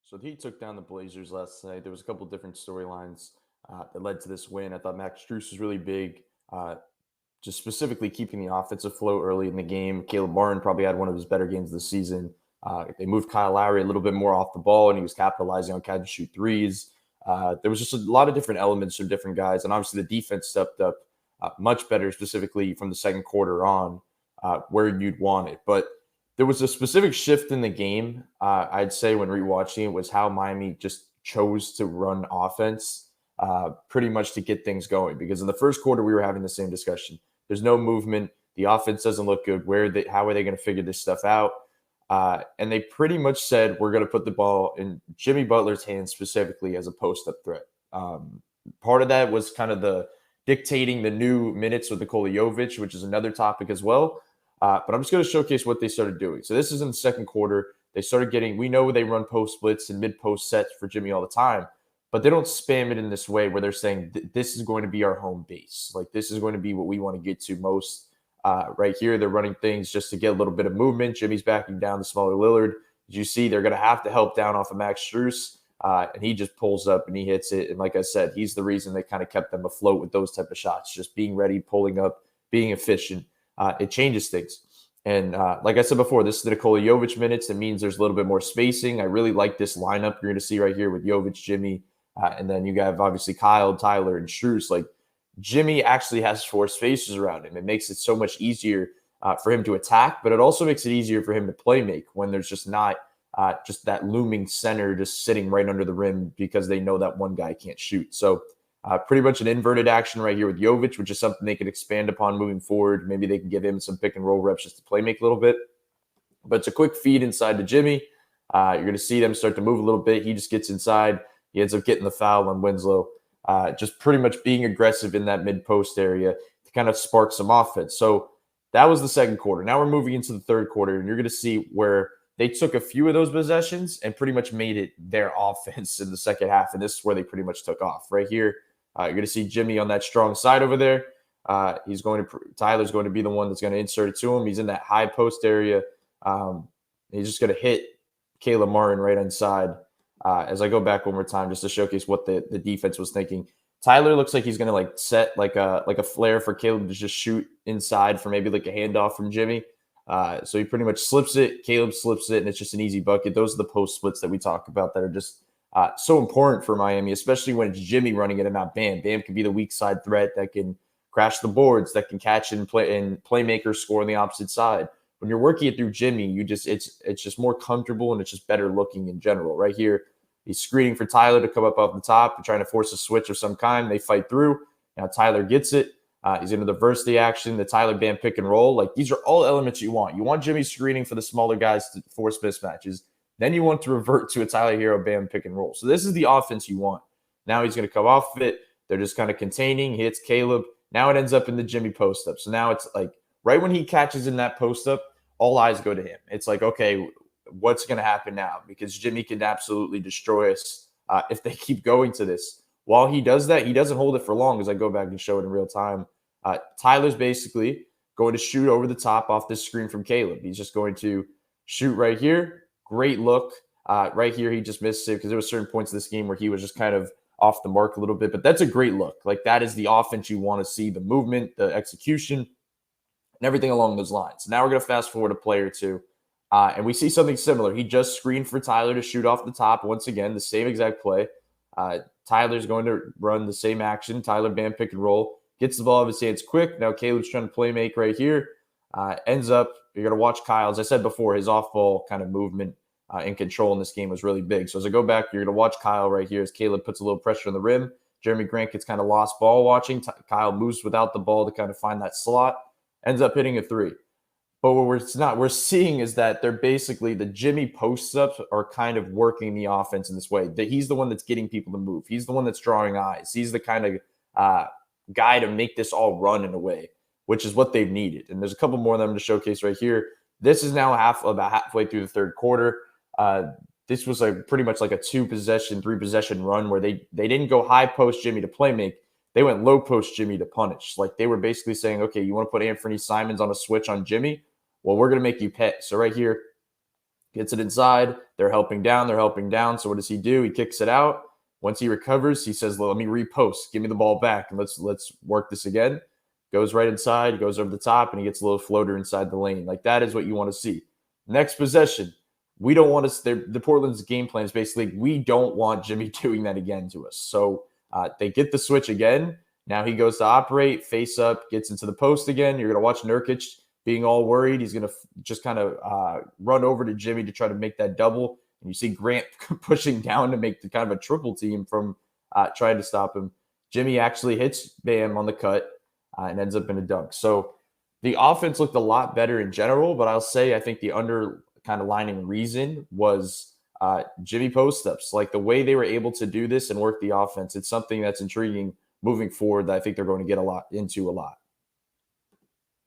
So the Heat took down the Blazers last night. There was a couple different storylines that led to this win. I thought Max Strus was really big, just specifically keeping the offensive flow early in the game. Caleb Martin probably had one of his better games of the season. They moved Kyle Lowry a little bit more off the ball, and he was capitalizing on catch and shoot threes. There was just a lot of different elements from different guys, and obviously the defense stepped up much better, specifically from the second quarter on, where you'd want it. But there was a specific shift in the game, I'd say, when rewatching it, was how Miami just chose to run offense pretty much to get things going. Because in the first quarter, we were having the same discussion. There's no movement. The offense doesn't look good. How are they going to figure this stuff out? And they pretty much said, we're going to put the ball in Jimmy Butler's hands specifically as a post-up threat. Part of that was kind of the dictating the new minutes with Nikola Jovic, which is another topic as well. But I'm just going to showcase what they started doing. So this is in the second quarter. They started getting, we know they run post splits and mid post sets for Jimmy all the time, but they don't spam it in this way where they're saying this is going to be our home base. Like this is going to be what we want to get to most. Right here, they're running things just to get a little bit of movement. Jimmy's backing down the smaller Lillard. As you see, they're going to have to help down off of Max Strus, and he just pulls up and he hits it. And like I said, he's the reason they kind of kept them afloat with those type of shots, just being ready, pulling up, being efficient. It changes things. And like I said before, this is the Nikola Jovic minutes. It means there's a little bit more spacing. I really like this lineup you're going to see right here with Jovic, Jimmy, and then you have obviously Kyle, Tyler, and Strus. Like Jimmy actually has four spaces around him. It makes it so much easier for him to attack, but it also makes it easier for him to play make when there's just not just that looming center just sitting right under the rim because they know that one guy can't shoot. So pretty much an inverted action right here with Jovic, which is something they could expand upon moving forward. Maybe they can give him some pick and roll reps just to play make a little bit. But it's a quick feed inside to Jimmy. You're going to see them start to move a little bit. He just gets inside. He ends up getting the foul on Winslow. Just pretty much being aggressive in that mid-post area to kind of spark some offense. So that was the second quarter. Now we're moving into the third quarter, and you're going to see where they took a few of those possessions and pretty much made it their offense in the second half, and this is where they pretty much took off. Right here, you're going to see Jimmy on that strong side over there. Tyler's going to be the one that's going to insert it to him. He's in that high post area. He's just going to hit Caleb Martin right inside. As I go back one more time just to showcase what the defense was thinking. Tyler looks like he's going to like set like a flare for Caleb to just shoot inside for maybe like a handoff from Jimmy. So he pretty much slips it. Caleb slips it, and it's just an easy bucket. Those are the post splits that we talk about that are just so important for Miami, especially when it's Jimmy running it and not Bam. Bam can be the weak side threat that can crash the boards, that can catch and playmakers score on the opposite side. When you're working it through Jimmy, it's just more comfortable and it's just better looking in general. Right here, he's screening for Tyler to come up off the top and trying to force a switch of some kind. They fight through. Now Tyler gets it. He's going to reverse the action, the Tyler Bam pick and roll. Like these are all elements you want. You want Jimmy screening for the smaller guys to force mismatches. Then you want to revert to a Tyler Hero Bam pick and roll. So this is the offense you want. Now he's going to come off of it. They're just kind of containing, hits Caleb. Now it ends up in the Jimmy post up. So now it's like right when he catches in that post up, all eyes go to him. It's like, okay, what's going to happen now? Because Jimmy can absolutely destroy us if they keep going to this. While he does that, he doesn't hold it for long as I go back and show it in real time. Tyler's basically going to shoot over the top off this screen from Caleb. He's just going to shoot right here. Great look. Right here, he just missed it because there were certain points in this game where he was just kind of off the mark a little bit. But that's a great look. Like that is the offense you want to see, the movement, the execution, and everything along those lines. Now we're going to fast forward a play or two. And we see something similar. He just screened for Tyler to shoot off the top. Once again, the same exact play. Tyler's going to run the same action. Tyler Bam pick and roll. Gets the ball out of his hands quick. Now Caleb's trying to play make right here. Ends up, you're going to watch Kyle. As I said before, his off-ball kind of movement and control in this game was really big. So as I go back, you're going to watch Kyle right here as Caleb puts a little pressure on the rim. Jeremy Grant gets kind of lost ball watching. Kyle moves without the ball to kind of find that slot. Ends up hitting a three. But what we're seeing is that they're basically the Jimmy post-ups are kind of working the offense in this way. That he's the one that's getting people to move. He's the one that's drawing eyes. He's the kind of guy to make this all run in a way, which is what they've needed. And there's a couple more of them to showcase right here. This is now about halfway through the third quarter. This was pretty much like a 3-possession run where they didn't go high post Jimmy to play make. They went low post Jimmy to punish. Like they were basically saying, okay, you want to put Anthony Simons on a switch on Jimmy? Well, we're going to make you pay. So right here, Gets it inside. They're helping down. They're helping down. So what does he do? He kicks it out. Once he recovers, he says, "Let me repost. Give me the ball back, and let's work this again." Goes right inside, goes over the top, and he gets a little floater inside the lane. Like that is what you want to see. Next possession, we don't want to. The Portland's game plan is basically we don't want Jimmy doing that again to us. So they get the switch again. Now he goes to operate, face up, gets into the post again. You're going to watch Nurkic being all worried. He's going to just kind of run over to Jimmy to try to make that double. And you see Grant pushing down to make the kind of a triple team from trying to stop him. Jimmy actually hits Bam on the cut and ends up in a dunk. So the offense looked a lot better in general, but I'll say I think the underlining reason was Jimmy post-ups. Like the way they were able to do this and work the offense, it's something that's intriguing moving forward that I think they're going to get a lot.